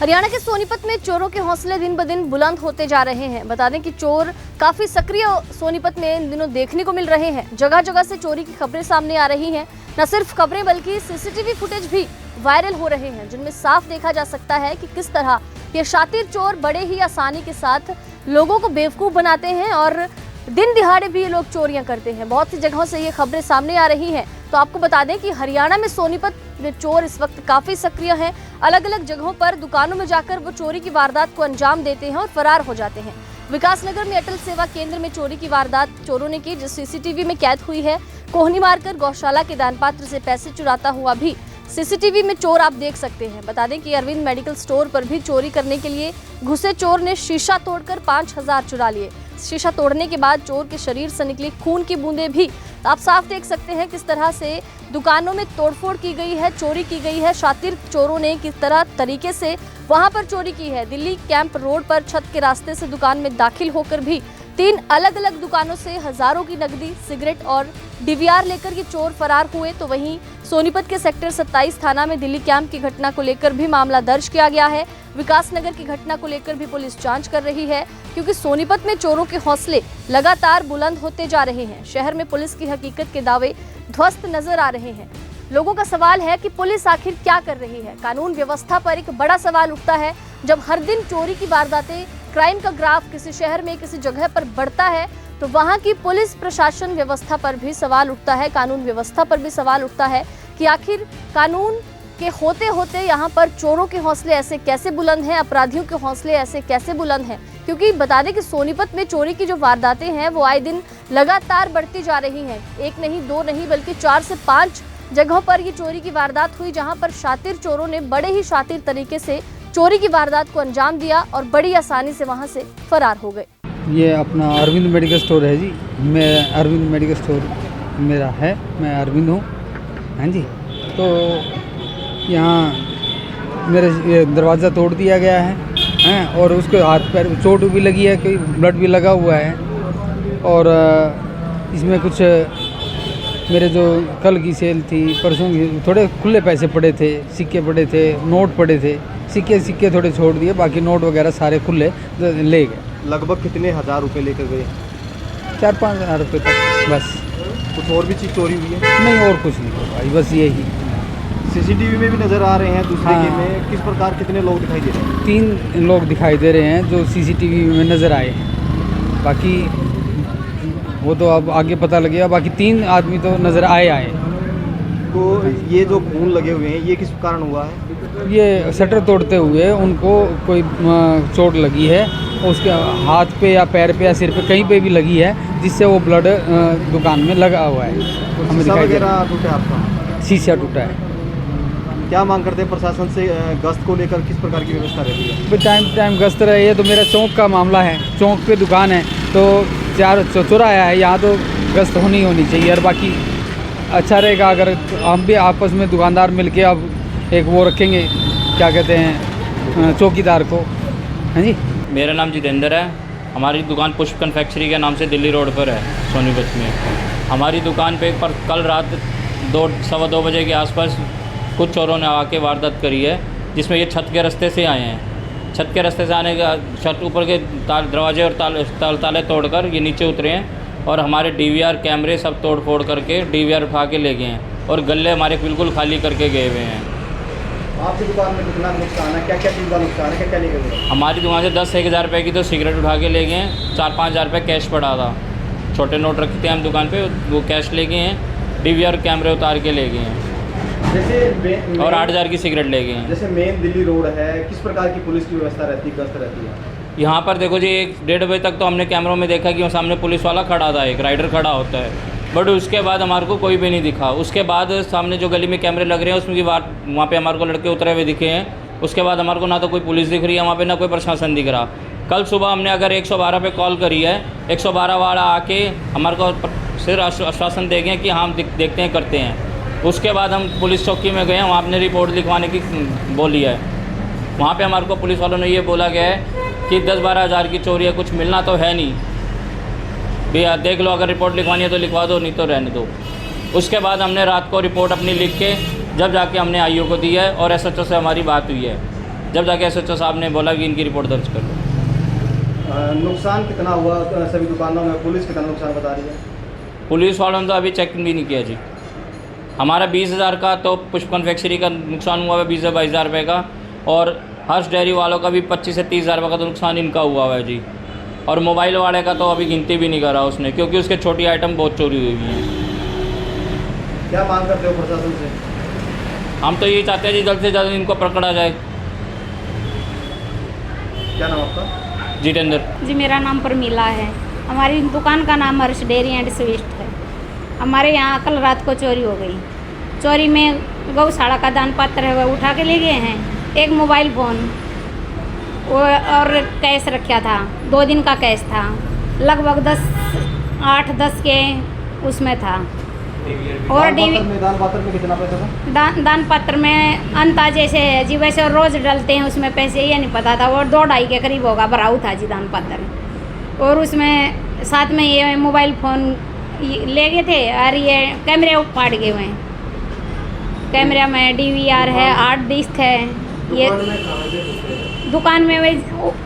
हरियाणा के सोनीपत में चोरों के हौसले दिन ब दिन बुलंद होते जा रहे हैं। बता दें कि चोर काफी सक्रिय सोनीपत में इन दिनों देखने को मिल रहे हैं। जगह जगह से चोरी की खबरें सामने आ रही हैं। न सिर्फ खबरें बल्कि सीसीटीवी फुटेज भी वायरल हो रहे हैं, जिनमें साफ देखा जा सकता है कि किस तरह ये शातिर चोर बड़े ही आसानी के साथ लोगों को बेवकूफ बनाते हैं और दिन दिहाड़े भी ये लोग चोरियां करते हैं। बहुत सी जगहों से ये खबरें सामने आ रही हैं। तो आपको बता दें कि हरियाणा में सोनीपत में चोर इस वक्त काफी सक्रिय हैं। अलग अलग जगहों पर दुकानों में जाकर वो चोरी की वारदात को अंजाम देते हैं और फरार हो जाते हैं। विकासनगर में अटल सेवा केंद्र में चोरी की वारदात चोरों ने की, जिस सीसीटीवी में कैद हुई है। कोहनी मारकर गौशाला के दान पात्र से पैसे चुराता हुआ भी सीसीटीवी में चोर आप देख सकते हैं। बता दें कि अरविंद मेडिकल स्टोर पर भी चोरी करने के लिए घुसे चोर ने शीशा तोड़कर 5,000 चुरा लिए। शीशा तोड़ने के बाद चोर के शरीर से निकली खून की बूंदें भी आप साफ देख सकते हैं। किस तरह से दुकानों में तोड़फोड़ की गई है, चोरी की गई है। शातिर चोरों ने किस तरह तरीके से वहां पर चोरी की है। दिल्ली कैंप रोड पर छत के रास्ते से दुकान में दाखिल होकर भी 3 अलग अलग दुकानों से हजारों की नकदी, सिगरेट और डीवीआर लेकर ये चोर फरार हुए। तो वहीं सोनीपत के सेक्टर 27 थाना में दिल्ली कैंप की घटना को लेकर भी मामला दर्ज किया गया है। विकासनगर की घटना को लेकर भी पुलिस जांच कर रही है, क्योंकि सोनीपत में चोरों के हौसले लगातार बुलंद होते जा रहे हैं। शहर में पुलिस की हकीकत के दावे ध्वस्त नजर आ रहे हैं। लोगों का सवाल है कि पुलिस आखिर क्या कर रही है। कानून व्यवस्था पर एक बड़ा सवाल उठता है। जब हर दिन चोरी की वारदातें, क्राइम का ग्राफ किसी शहर में किसी जगह पर बढ़ता है, तो वहां की पुलिस प्रशासन व्यवस्था पर भी सवाल उठता है, कानून व्यवस्था पर भी सवाल उठता है कि आखिर कानून के होते होते यहाँ पर चोरों के हौसले ऐसे कैसे बुलंद हैं, अपराधियों के हौसले ऐसे कैसे बुलंद हैं। क्योंकि बता दें कि सोनीपत में चोरी की जो वारदातें हैं वो आए दिन लगातार बढ़ती जा रही हैं। एक नहीं, 2 नहीं, बल्कि 4 से 5 जगहों पर ये चोरी की वारदात हुई, जहाँ पर शातिर चोरों ने बड़े ही शातिर तरीके से चोरी की वारदात को अंजाम दिया और बड़ी आसानी से वहाँ से फरार हो गए। ये अपना अरविंद मेडिकल स्टोर है जी। मैं अरविंद मेडिकल स्टोर मेरा है, मैं अरविंद हूँ। हाँ जी, तो यहाँ मेरे ये दरवाज़ा तोड़ दिया गया है और उसके हाथ पैर चोट भी लगी है, कोई ब्लड भी लगा हुआ है। और इसमें कुछ मेरे जो कल की सेल थी, परसों की, थोड़े खुले पैसे पड़े थे, सिक्के पड़े थे, नोट पड़े थे। सिक्के थोड़े छोड़ दिए, बाकी नोट वगैरह सारे खुले ले गए। लगभग कितने हज़ार रुपए लेकर गए? 4-5 हज़ार रुपये तक बस। कुछ और भी चीज़ चोरी हुई है? नहीं, और कुछ नहीं भाई, बस यही। सीसीटीवी में भी नज़र आ रहे हैं दूसरे हाँ। गेम में। किस प्रकार कितने लोग दिखाई दे रहे हैं? 3 लोग दिखाई दे रहे हैं जो सीसीटीवी में नज़र आए हैं। बाकी वो तो अब आगे पता लगेगा। बाकी 3 आदमी तो नज़र आए। तो ये जो खून लगे हुए हैं, ये किस कारण हुआ है? ये शटर तोड़ते हुए उनको कोई चोट लगी है, उसके हाथ पे या पैर पे या सिर पे कहीं पे भी लगी है, जिससे वो ब्लड दुकान में लगा हुआ है। हमें शीशा दिखाई दे वगैरह टूटा है आपका? शीशा टूटा है। क्या मांग करते हैं प्रशासन से? गश्त को लेकर किस प्रकार की व्यवस्था रहती है? टाइम गश्त रही है। तो मेरा चौक का मामला है, चौक पे दुकान है, तो 4 चौराया है, यहाँ तो गश्त होनी चाहिए। और बाकी अच्छा रहेगा अगर हम भी आपस में दुकानदार मिलके अब एक वो रखेंगे, क्या कहते हैं, चौकीदार को। हाँ जी, मेरा नाम जितेंद्र है। हमारी दुकान पुष्प कन्फेक्शनरी के नाम से दिल्ली रोड पर है, सोनीपत में। हमारी दुकान पे पर कल रात 2-2:15 बजे के आसपास कुछ चोरों ने आके वारदात करी है, जिसमें ये छत के रास्ते से आए हैं। छत के रास्ते से आने का छत ऊपर के दरवाजे और ताले तोड़कर ये नीचे उतरे हैं और हमारे डीवीआर कैमरे सब तोड़ फोड़ करके डीवीआर उठा के ले गए हैं और गले हमारे बिल्कुल खाली करके गए हुए हैं। आपकी दुकान में कितना नुकसान है? क्या क्या चीज़ का नुकसान है? क्या ले गए? हमारी दुकान से 10-1 रुपये की तो सिगरेट उठा के ले गए हैं। 4-5 हज़ार रुपये कैश पड़ा था, छोटे नोट रखते हैं हम दुकान पे, वो कैश ले गए हैं। डीवीआर कैमरे उतार के ले गए हैं। जैसे और 8,000 की सिगरेट ले गए हैं। जैसे मेन दिल्ली रोड है, किस प्रकार की पुलिस की व्यवस्था रहती है, गश्त रहती है? यहाँ पर देखो जी, 1-1:30 बजे तक तो हमने कैमरों में देखा कि सामने पुलिस वाला खड़ा था, एक राइडर खड़ा होता है, बट उसके बाद हमारे को कोई भी नहीं दिखा। उसके बाद सामने जो गली में कैमरे लग रहे हैं उसमें की बात, वहाँ पे हमारे को लड़के उतरे हुए दिखे हैं। उसके बाद हमारे को ना तो कोई पुलिस दिख रही है वहाँ पे, ना कोई प्रशासन दिख रहा। कल सुबह हमने अगर 112 पे कॉल करी है, 112 वाला आके हमारे को सिर्फ आश्वासन दे गए कि हाँ हम देखते हैं, करते हैं। उसके बाद हम पुलिस चौकी में गए हैं, वहाँ अपने रिपोर्ट लिखवाने की बोली है। वहाँ पे हमारे को पुलिस वालों ने ये बोला गया है कि 10-12 हज़ार की चोरी है, कुछ मिलना तो है नहीं भैया, देख लो, अगर रिपोर्ट लिखवानी है तो लिखवा दो, नहीं तो रहने दो। उसके बाद हमने रात को रिपोर्ट अपनी लिख के जब जाके हमने आईओ को दी है और एसएचओ से हमारी बात हुई है। जब जाके SHO साहब ने बोला कि इनकी रिपोर्ट दर्ज कर लो। नुकसान कितना हुआ सभी दुकानों में? पुलिस कितना नुकसान बता रही है? पुलिस वालों ने तो अभी चेक भी नहीं किया जी। हमारा 20,000 का तो पुष्प कन्फेक्शनरी का नुकसान हुआ है, 20 से 22,000 रुपये का, और हर्ष डेयरी वालों का भी 25 से 30,000 रुपये का तो नुकसान इनका हुआ है जी। और मोबाइल वाले का तो अभी गिनती भी नहीं करा उसने, क्योंकि उसके छोटी आइटम बहुत चोरी हुई हैं। क्या मांग करते हो प्रशासन से? हम तो यही चाहते हैं जी जल्द से जल्द इनको पकड़ा जाए। क्या नाम आपका? जितेंद्र जी, मेरा नाम प्रमीला है। हमारी दुकान का नाम हर्ष डेयरी एंड स्वीट है। हमारे यहाँ कल रात को चोरी हो गई। चोरी में गौशाला का दान पात्र है वह उठा के ले गए हैं, एक मोबाइल फ़ोन वो और कैश रखा था, 2 दिन का कैश था, लगभग 8-10 के उसमें था। और दान पात्र में कितना पैसा था? दान पत्र में अंदाजे से है जी, वैसे रोज़ डालते हैं उसमें पैसे, ये नहीं पता था। और 2-2.5 के करीब होगा, भराऊ था जी दान पत्र। और उसमें साथ में ये मोबाइल फ़ोन ले गए थे और ये कैमरे फाड़ गए हुए हैं। कैमरा में DVR है, हार्ड डिस्क है। ये दुकान में वही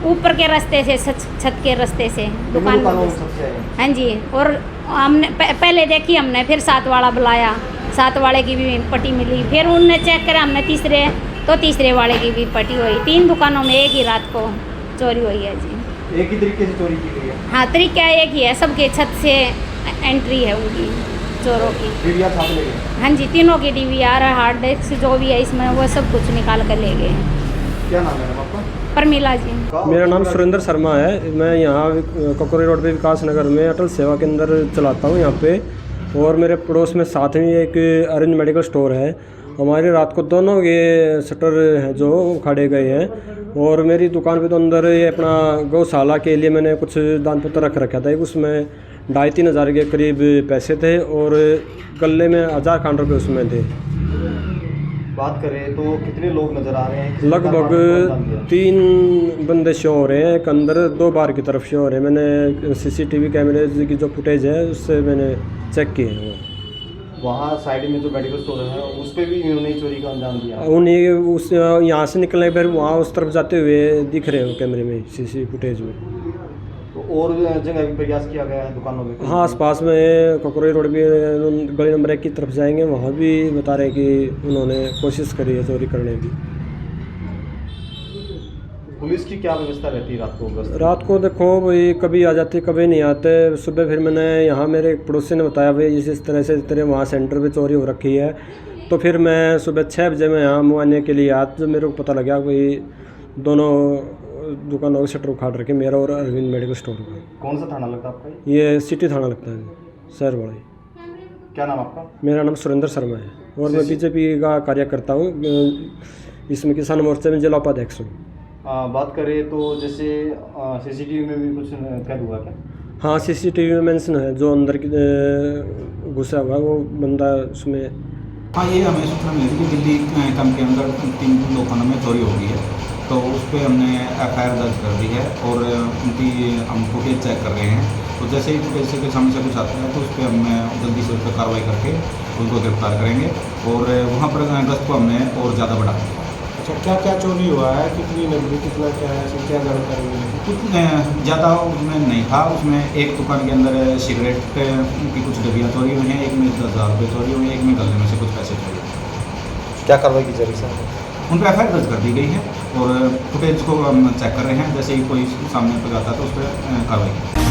ऊपर के रास्ते से, छत के रास्ते से दुकान में। हाँ जी, और हमने पहले देखी हमने, फिर 7 वाला बुलाया, 7 वाले की भी पट्टी मिली, फिर उनने चेक करा हमने तीसरे वाले की भी पट्टी हुई। 3 दुकानों में एक ही रात को चोरी हुई है जी। एक ही तरीके से चोरी की गई है? हाँ, तरीका एक ही है, सबके छत से एंट्री है उनकी चोरों की। DVR छाप ले गए? हाँ जी, तीनों की DVR हार्ड डिस्क जो भी है इसमें वो सब कुछ निकाल कर ले गए हैं। क्या नाम है आपका? प्रमीला जी। मेरा नाम सुरेंद्र शर्मा है। मैं यहाँ ककोरी रोड पे विकास नगर में अटल सेवा केंद्र चलाता हूँ यहाँ पे। और मेरे पड़ोस में साथ में एक अरेंज मेडिकल स्टोर है। हमारी रात को दोनों ये शटर हैं जो उखाड़े गए हैं। और मेरी दुकान पे तो अंदर ये अपना गौशाला के लिए मैंने कुछ दान पत्र रख रखा था। उसमें 2,500-3 हज़ार के करीब पैसे थे और गले में 1,000 खान रुपये उसमें थे। बात करें तो कितने लोग नज़र आ रहे हैं? लगभग 3 बंदे शो हो रहे हैं, एक अंदर 2 बार की तरफ शो हो रहे हैं। मैंने CCTV कैमरे की जो फुटेज है उससे मैंने चेक किए हैं। वहाँ साइड में जो मेडिकल स्टोर है उस पर भी इन्होंने चोरी का अंजाम दिया? उन्हीं उस यहाँ से निकलने पर वहाँ उस तरफ जाते हुए दिख रहे हैं कैमरे में, CC फुटेज में। तो और जगह भी प्रयास किया गया है दुकानों में? हाँ, आसपास में ककोरी रोड भी गली नंबर 1 की तरफ जाएंगे, वहाँ भी बता रहे हैं कि उन्होंने कोशिश करी है चोरी करने की। पुलिस की क्या व्यवस्था रहती है रात को? रात को देखो भाई, कभी आ जाते कभी नहीं आते। सुबह फिर मैंने यहाँ मेरे एक पड़ोसी ने बताया भाई इस तरह से वहाँ सेंटर पे चोरी हो रखी है। तो फिर मैं सुबह 6 बजे में यहाँ मुआयने के लिए आया। जब मेरे को पता लगा भाई दोनों दुकानों के शटर उखाड़ रखे, मेरा और अरविंद मेडिकल स्टोर का। कौन सा थाना लगता है आपका? ये सिटी थाना लगता है, शहर वाला। क्या नाम आपका? मेरा नाम सुरेंद्र शर्मा है और मैं BJP का कार्य करता हूँ। इसमें किसान मोर्चे में जिला उपाध्यक्ष हूँ। बात करें तो जैसे CCTV में भी कुछ कैद हुआ क्या? हाँ, CCTV में मेंशन है, जो अंदर घुसा हुआ वो बंदा उसमें। हाँ, ये हमें सूचना मिली थी कि दिल्ली कैंप के अंदर 3 दुकानों में चोरी हो गई है। तो उस पर हमने FIR दर्ज कर दी है और उनकी हम फुटेज चेक कर रहे हैं। तो जैसे ही फुटेज के सामने से कुछ आता है तो उस पर हम जल्दी से उस पर कार्रवाई करके उनको गिरफ्तार करेंगे और वहाँ पर गश्त को हमने और ज़्यादा बढ़ा दिया। अच्छा, क्या क्या चोरी हुआ है? कितनी नकदी, कितना क्या है, क्या जानकारी मिली? कुछ ज़्यादा उसमें नहीं था। उसमें एक दुकान के अंदर सिगरेट की कुछ डबियाँ चोरी हुई हैं, एक में 10,000 रुपये चोरी हुए हैं, एक में गले में से कुछ पैसे चोरी हुए। क्या कार्रवाई की जा रही है? उन पर FIR दर्ज कर दी गई है और फुटेज को हम चेक कर रहे हैं। जैसे ही कोई सामने पर जाता है तो उस पर कार्रवाई की।